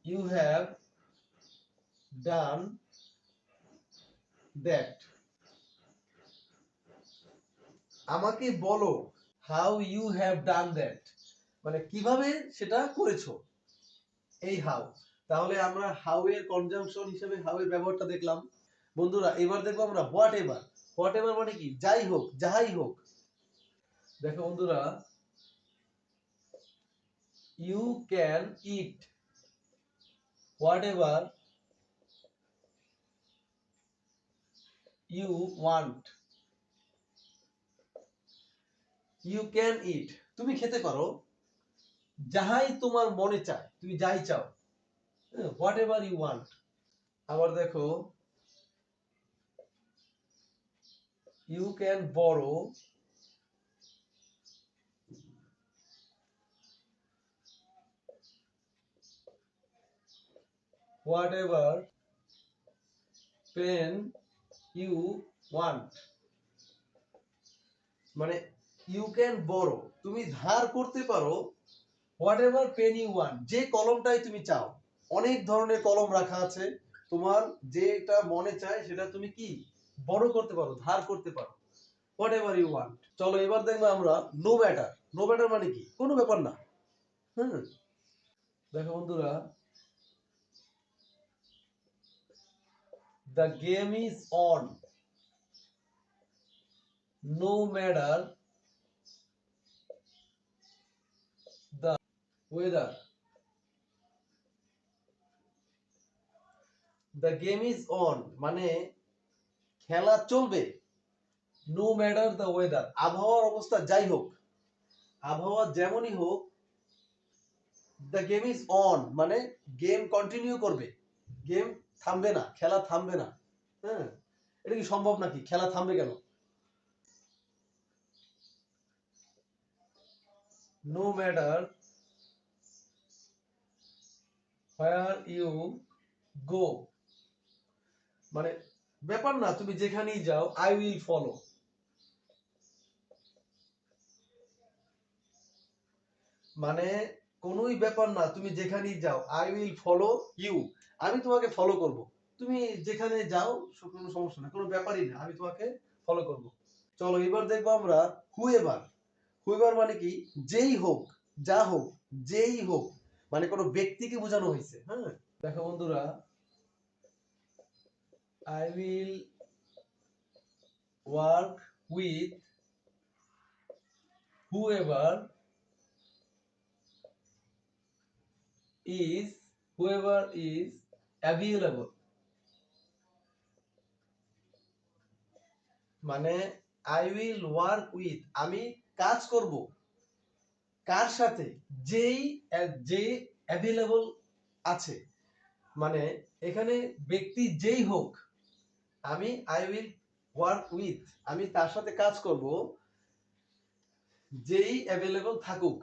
Speaker 1: you have done that. আমাকে বলো how you have done that, মানে কিভাবে সেটা করেছো। এই হাউ। তাহলে আমরা হাউ এর কনজাংশন হিসেবে হাউ এর ব্যবহারটা দেখলাম। বন্ধুরা এবার দেখবো আমরা হোয়াট এভার। হোয়াট এভার মানে কি, যাই হোক, যাহাই হোক। দেখো বন্ধুরা, you can eat whatever you want. You can eat, তুমি খেতে পারো যাহাই তোমার মনে চায়, তুমি যাই চাও। Whatever you want. আবার দেখো, you can borrow whatever pen you want. মানে ইউ ক্যান বড়ো, তুমি ধার করতে পারো, whatever pen you want, যে কলমটাই তুমি চাও। অনেক ধরনের কলম রাখা আছে, তোমার যেটা মনে চায় সেটা তুমি কি বড় করতে পারো, ধার করতে পারো। Whatever you want. চলো এবার দেখবো আমরা নো ম্যাটার। নো ম্যাটার মানে কি? কোনো ব্যাপার না। হুম, দেখো বন্ধুরা, the game is on no matter the weather. The game is on মানে খেলা চলবে, নো ম্যাটার দ্য ওয়েদার, আবহাওয়ার অবস্থা যাই হোক, আবহাওয়া যেমনই হোক, দ্য গেম ইজ অন মানে গেম কন্টিনিউ করবে, গেম থামবে না, খেলা থামবে না। হ্যাঁ, এটা কি সম্ভব নাকি? খেলা থামবে কেন? No matter where you go মানে ব্যাপার না, তুমি যেখানেই যাও, আই উইল ফলো। মানে কোনোই ব্যাপার না, তুমি যেখানেই যাও, আই উইল ফলো ইউ, আমি তোমাকে ফলো করব। তুমি যেখানে যাও, কোনো সমস্যা না, কোনো ব্যাপারই না, আমি তোমাকে ফলো করব। চলো এবার দেখবো আমরা হুএভার। হুএভার মানে কি? যেই হোক, যা হোক, যেই হোক, মানে কোনো ব্যক্তিকে বোঝানো হয়েছে। হ্যাঁ, দেখো বন্ধুরা, I will work with whoever is whoever is available. মানে আই উইল ওয়ার্ক উইথ, আমি কাজ করব কার সাথে? যেই, যে অ্যাভেলেবল আছে। মানে এখানে ব্যক্তি যেই হোক, আমি আই উইল ওয়ার্ক উইথ, আমি তার সাথে কাজ করব যেই অ্যাভেলেবল থাকুক।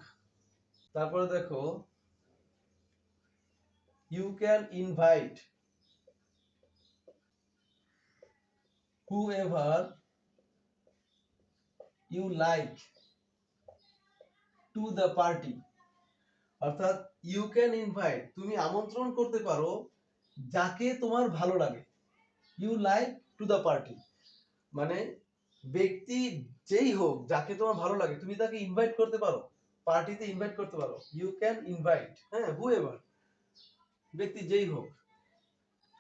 Speaker 1: তারপরে দেখো, you can invite whoever you like to the party. অর্থাৎ ইউ ক্যান ইনভাইট, তুমি আমন্ত্রণ করতে পারো যাকে তোমার ভালো লাগে, you like to the party মানে ব্যক্তি যেই হোক, যাকে তোমার ভালো লাগে, তুমি তাকে ইনভাইট করতে পারো, পার্টিতে ইনভাইট করতে পারো। ইউ ক্যান ইনভাইট, হ্যাঁ, হুএভার, ব্যক্তি যেই হোক।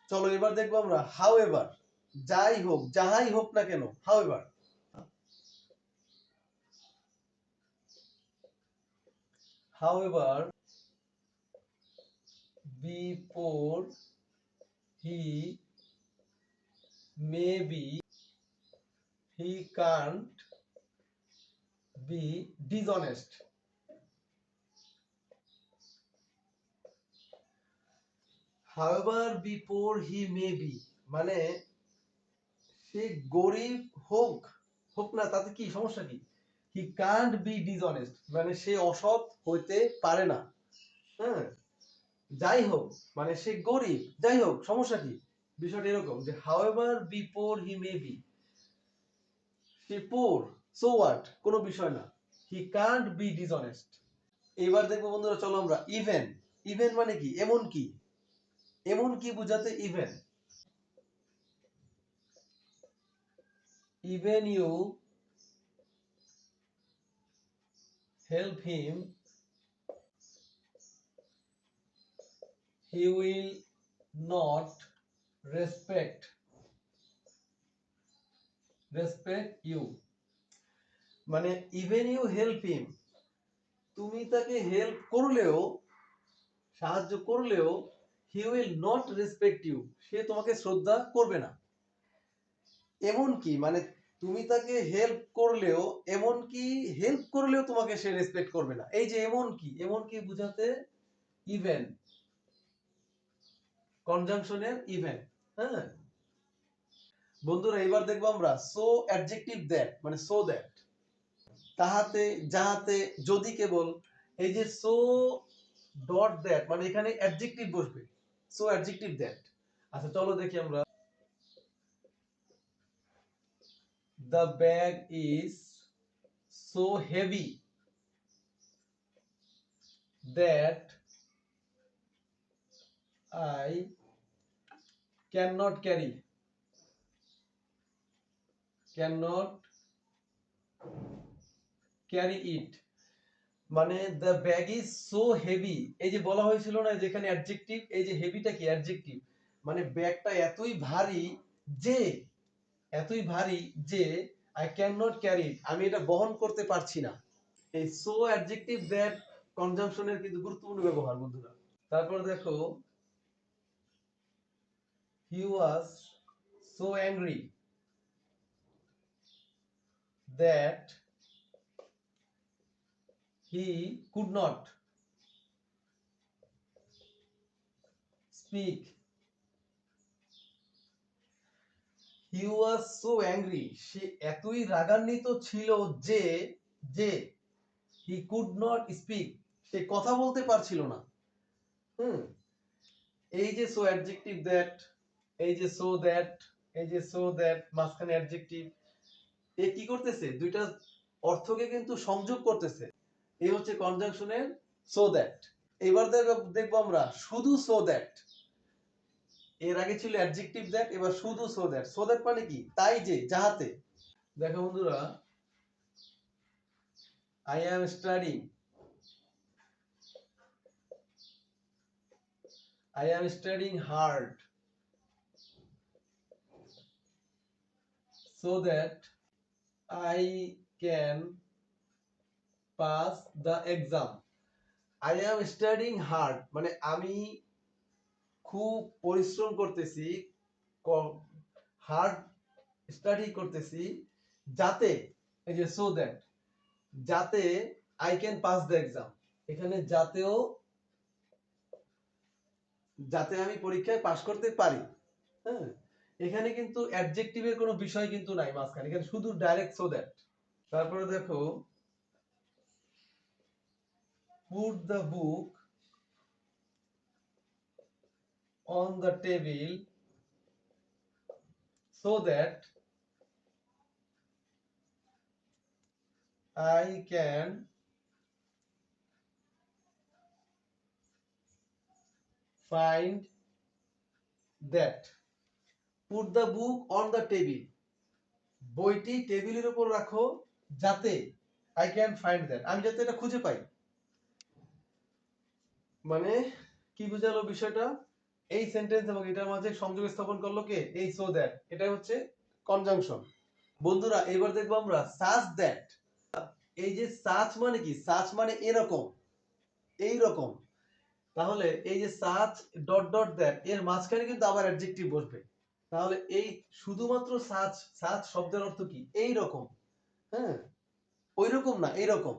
Speaker 1: চলো এবার দেখবো আমরা হাউ এভার। যাই হোক, যাহাই হোক না কেন, how ever. How ever before he may be he can't be dishonest. However before he may be মানে সে গরিব হোক, হোক না, তাতে কি সমস্যা কি? হি কান্ট বি ডিসঅনেস্ট মানে সে অসৎ হইতে পারে না। হ্যাঁ, যাই হোক মানে সে গরিব, যাই হোক, সমস্যা কি? বিষয়টা এরকম যে however before he may be, say poor, so what, কোনো বিষয় না, হি কান্ট বি ডিসঅনেস্ট। এবার দেখবো বন্ধুরা, চলো আমরা ইভেন। ইভেন মানে কি? এমন কি, এমন কি বুঝাতে even. Even you help him he will not respect you মানে even you help him, তুমি তাকে হেল্প করলেও, সাহায্য করলেও, he will not respect you, সে তোমাকে শ্রদ্ধা করবে না। এমন কি মানে তুমি তাকে হেল্প করলেও, এমন কি হেল্প করলেও তোমাকে সে রেসপেক্ট করবে না। এই যে এমন কি, এমন কি বুঝাতে ইভেন, কনজাংশনের ইভেন। হ্যাঁ বন্ধুরা, এবার দেখবো আমরা সো অ্যাডজেক্টিভ দ্যাট মানে সো দ্যাট। তাহাতে, যাহাতে, যদি কেবল, এই যে সো ডট দ্যাট মানে এখানে অ্যাডজেক্টিভ বসবে, সো অ্যাডজেক্টিভ দ্যাট। আচ্ছা চলো দেখি আমরা, the bag is so heavy that I can not carry, can not carry it, মানে the bag is so heavy. এই যে বলা হয়েছিল না যেখানে অ্যাডজেক্টিভ, এই যে হেভিটা কি অ্যাডজেক্টিভ, মানে ব্যাগটা এতই ভারী যে, এতই ভারী যে আই ক্যান নট ক্যারি ইট, আমি এটা বহন করতে পারছি না। এই সো অ্যাডজেক্টিভ দ্যাট কনজাংশনের কিন্তু গুরুত্বপূর্ণ ব্যবহার বন্ধুরা। তারপর দেখো he was so angry that he could not speak. He was so angry, সে এতই রাগান্বিত ছিল যে, যে হি কুড নট স্পিক, সে কথা বলতে পারছিল না। হুম, এই যে সো অ্যাডজেক্টিভ দ্যাট, এই যে সো দ্যাট, এই যে সো দ্যাট মাঝখানে অ্যাডজেক্টিভ, এ কি করতেছে, দুইটা অর্থকে কিন্তু সংযোগ করতেছে। এই হচ্ছে কনজাংশনের সো দ্যাট। এবার দেখবো আমরা শুধু সো দ্যাট। এর আগে ছিল অ্যাডজেক্টিভ দ্যাট, এবার শুধু সো দ্যাট। সো দ্যাট মানে কি, তাই যে, যাহাতে। দেখো বন্ধুরা, I am studying, I am studying hard so that I can pass the exam. I am studying hard মানে আমি খুব পরিশ্রম করতেছি, হার্ড স্টাডি করতেছি, যাতে, এই যে so that, যাতে I can pass the exam। এখানে যাতেও, যাতে আমি পরীক্ষায় পাশ করতে পারি। হ্যাঁ, এখানে কিন্তু অ্যাডজেক্টিভের কোনো বিষয় কিন্তু নাই মাঝখানে, এখানে শুধু ডাইরেক্ট সো দ্যাট। তারপরে দেখো put the book on the table so that I can find that। put the book on the table, বইটি টেবিলের উপর রাখো যাতে I can find that, আমি যাতে এটা খুঁজে পাই। মানে কি বুঝালো বিষয়টা, এই সেন্টেন্স এবং এটার মাঝে সংযোগ স্থাপন করলো কে, এই so that, এটা হচ্ছে কনজাংশন। বন্ধুরা এবার দেখবো আমরা such that। এই যে such মানে কি, such মানে এরকম, এই রকম। তাহলে এই যে such ডট ডট দ্যাট, এর মাঝখানে কিন্তু আবার অ্যাডজেক্টিভ বসবে। তাহলে এই শুধুমাত্র such, such শব্দের অর্থ কি, এই রকম। হ্যাঁ, ওই রকম না, এই রকম।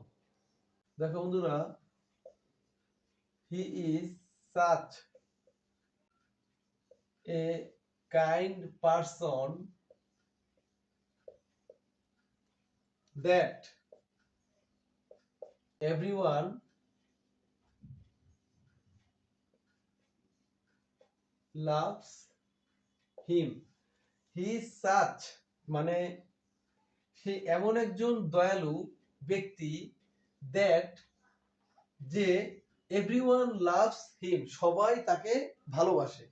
Speaker 1: দেখো বন্ধুরা, he is such a kind person that everyone loves him। He is such মানে সে এমন একজন দয়ালু ব্যক্তি, দ্যাট যে এভরিওয়ান লাভস হিম, সবাই তাকে ভালোবাসে।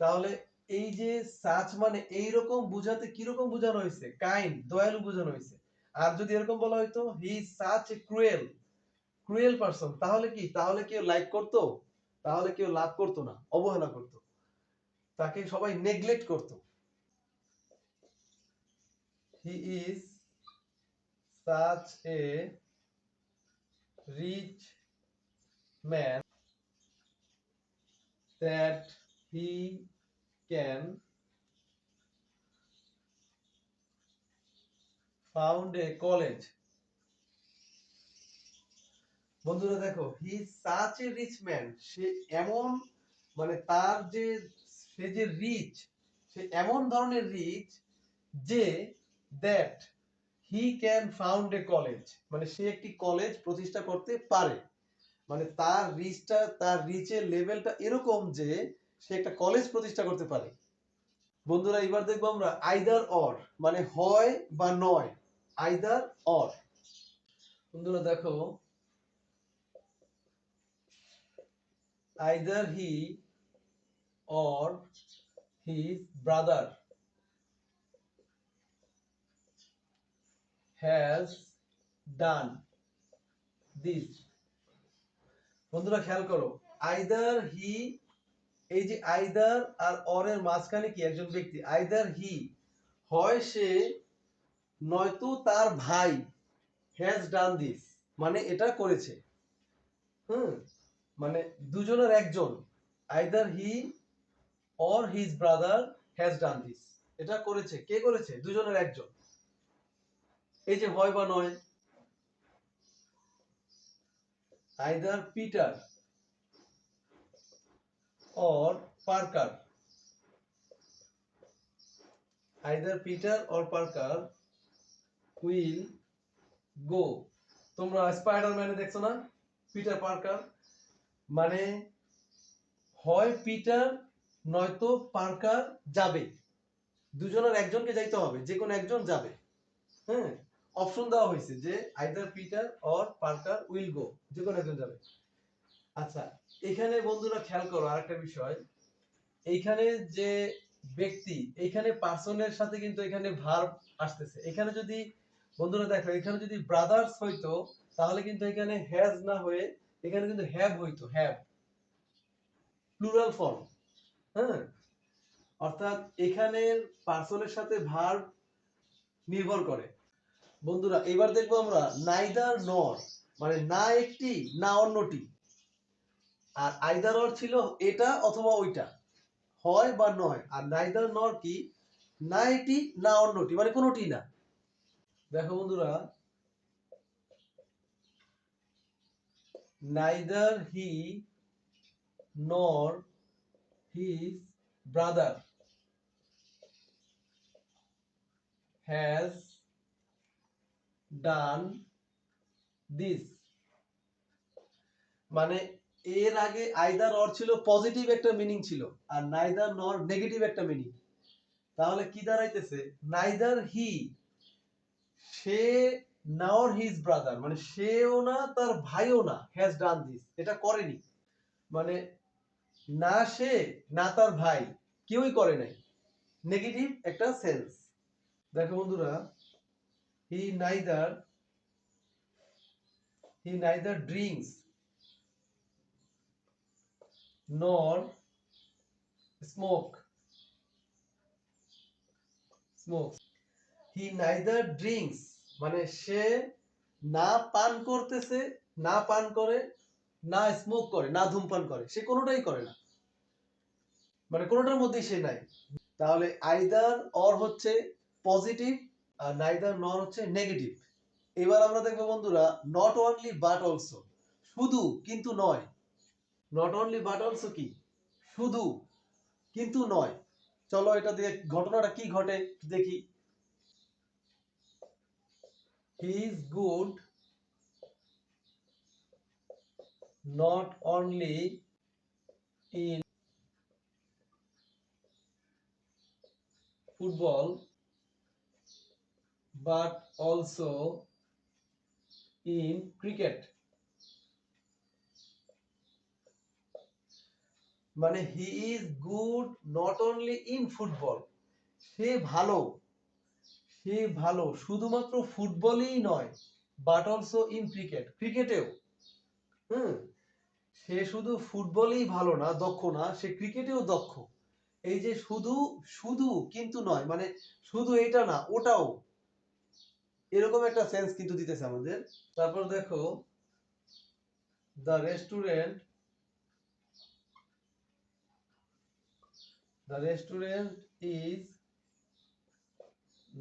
Speaker 1: তাহলে এই যে সাচ মানে এইরকম বুঝাতে কিরকম বোঝানো হয়েছে, কাইন্ড, দয়ালু বোঝানো হয়েছে। আর যদি এরকম বলা হয়তো হি is such A cruel, cruel person, তাহলে কি, তাহলে কেউ লাইক করতো, তাহলে কেউ লাভ করতো না, অবহেলা করতো, তাকে সবাই নেগলেক্ট করতো। He is such a rich man that he can found a college। বন্ধুরা দেখো, he such a rich man, সে এমন, মানে তার যে, সে যে রিচ, সে এমন ধরনের রিচ যে, that he can found a college, মানে সে একটি কলেজ প্রতিষ্ঠা করতে পারে। মানে তার রিচটা, তার রিচের লেভেলটা এরকম যে সে একটা কলেজ প্রতিষ্ঠা করতে পারে। বন্ধুরা এবার দেখবো আমরা আইদার অর, মানে হয় বা নয়, আইদার অর। বন্ধুরা দেখো, either he or his brother has done this. বন্ধুরা খেয়াল করো, আইদার হি, এই যে আইদার আর অর এর মাঝখানে কি একজন ব্যক্তি, আইদার হি হয় সে, নয়তো তার ভাই, হ্যাজ ডান দিস মানে এটা করেছে। মানে দুজনের একজন, either he or his brother has done this, এটা করেছে। কে করেছে? দুজনের একজন। এই যে হয় বা নয়, either Peter or Parker, either Peter or Parker will go. তোমরা স্পাইডারম্যানে দেখছো না, পিটার পার্কার, মানে হয় পিটার নয়তো পার্কার যাবে, দুজনের একজনকে যাইতে হবে, যে কোনো একজন যাবে। হ্যাঁ, অপশন দেওয়া হয়েছে যে either Peter or Parker will go, যে কোনো একজন যাবে। আচ্ছা, এখানে বন্ধুরা খেয়াল করো আরেকটা বিষয়, এইখানে যে ব্যক্তি, এইখানে পার্সনের সাথে কিন্তু এখানে ভার্ব আসতেছে। এখানে যদি বন্ধুরা দেখো, এখানে যদি ব্রাদার্স হইতো তাহলে কিন্তু এখানে হ্যাজ না হয়ে এখানে কিন্তু হ্যাভ হইতো, হ্যাভ প্লুরাল ফর্ম। হ্যাঁ, অর্থাৎ এখানের পার্সনের সাথে ভার্ব নির্ভর করে। বন্ধুরা এবার দেখবো আমরা নাইদার নর, মানে না একটি না অন্যটি, আর আইদার অর ছিল এটা অথবা ওইটা, হয় বা নয়। আর নাইদার নর কি, না এটি না অন্যটি, মানে কোনোটি না। দেখো বন্ধুরা, নাইদার হি নর his brother has done this, মানে এর আগে আইদার অর ছিল পজিটিভ একটা মিনিং ছিল, আর নাইদার নর নেগেটিভ একটা মিনিং। তাহলে কি দাঁড়াইতেছে, নাইদার হি, সে, নর হিজ ব্রাদার মানে সেও না তার ভাইও না, হ্যাজ ডান দিস এটা করেনি, মানে না সে না তার ভাই কেউই করে নাই, নেগেটিভ একটা সেন্স। দেখো বন্ধুরা, হি নাইদার ড্রিঙ্কস নর স্মোক, হি নাইদার ড্রিঙ্কস মানে সে না পান করতেছে, না পান করে, না স্মোক করে, না ধূমপান করে, সে কোনোটাই করে না, মানে কোনোটার মধ্যেই সে নাই। তাহলে আইদার অর হচ্ছে পজিটিভ আর নাইদার নর হচ্ছে নেগেটিভ। এবার আমরা দেখবো বন্ধুরা নট অনলি বাট অলসো, শুধু কিন্তু নয়। নট অনলি বাট অলসো কি, শুধু কিন্তু নয়। চলো এটা দিয়ে ঘটনাটা কি ঘটে দেখি। He is good not only in football but also in cricket, মানে he is good not only in football, সে ভালো, সে ভালো শুধুমাত্র ফুটবলই নয়, বাট অলসো ইন ক্রিকেট, ক্রিকেটেও। হুম, সে শুধু ফুটবলেই ভালো না, দক্ষ না, সে ক্রিকেটেও দক্ষ। এই যে শুধু, শুধু কিন্তু নয়, মানে শুধু এটা না ওটাও, এরকম একটা সেন্স কিন্তু দিতেছে আমাদের। তারপর দেখো the restaurant, the restaurant is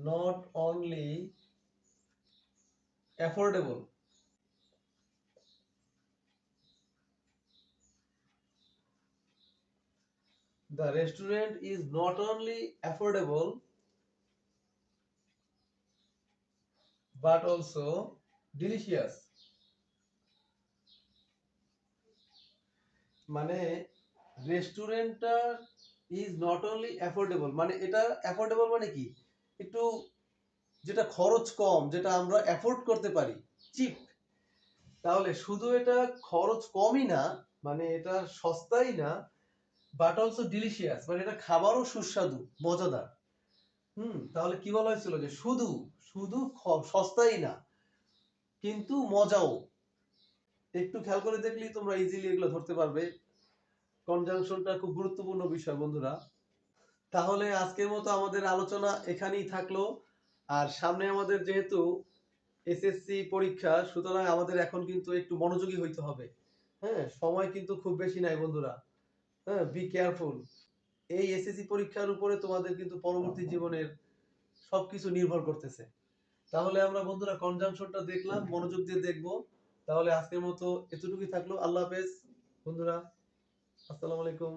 Speaker 1: not only affordable, the restaurant is not only affordable but also delicious, মানে রেস্টুরেন্টটা ইজ নট অনলি অ্যাফোর্ডেবল, মানে এটা অ্যাফোর্ডেবল মানে কি, একটু যেটা খরচ কম, যেটা আমরা অ্যাফোর্ড করতে পারি, চিপ। তাহলে শুধু এটা খরচ কমই না, মানে এটা সস্তাই না, বাট অলসো ডিলিশিয়াস মানে এটা খাবারও সুস্বাদু মজাদার। তাহলে কি বলা হয়েছিল, যে শুধু শুধু সস্তাই না, কিন্তু মজাও। একটু খেয়াল করে দেখলেই তোমরা ইজিলি এগুলো ধরতে পারবে। কনজাংশনটা খুব গুরুত্বপূর্ণ বিষয় বন্ধুরা। তাহলে আজকের মতো আমাদের আলোচনা এখানেই থাকলো। আর সামনে আমাদের যেহেতু এসএসসি পরীক্ষা, সুতরাং আমাদের এখন কিন্তু একটু মনোযোগী হইতে হবে। হ্যাঁ, সময় কিন্তু খুব বেশি নাই বন্ধুরা। হ্যাঁ, বি কেয়ারফুল। এই এসএসসি পরীক্ষার উপরে তোমাদের কিন্তু পরবর্তী জীবনের সবকিছু নির্ভর করতেছে। তাহলে আমরা বন্ধুরা কনজাংশনটা দেখলাম, মনোযোগ দিয়ে দেখবো। তাহলে আজকের মতো এতটুকুই থাকলো। আল্লাহ হাফেজ বন্ধুরা। আসসালামু আলাইকুম।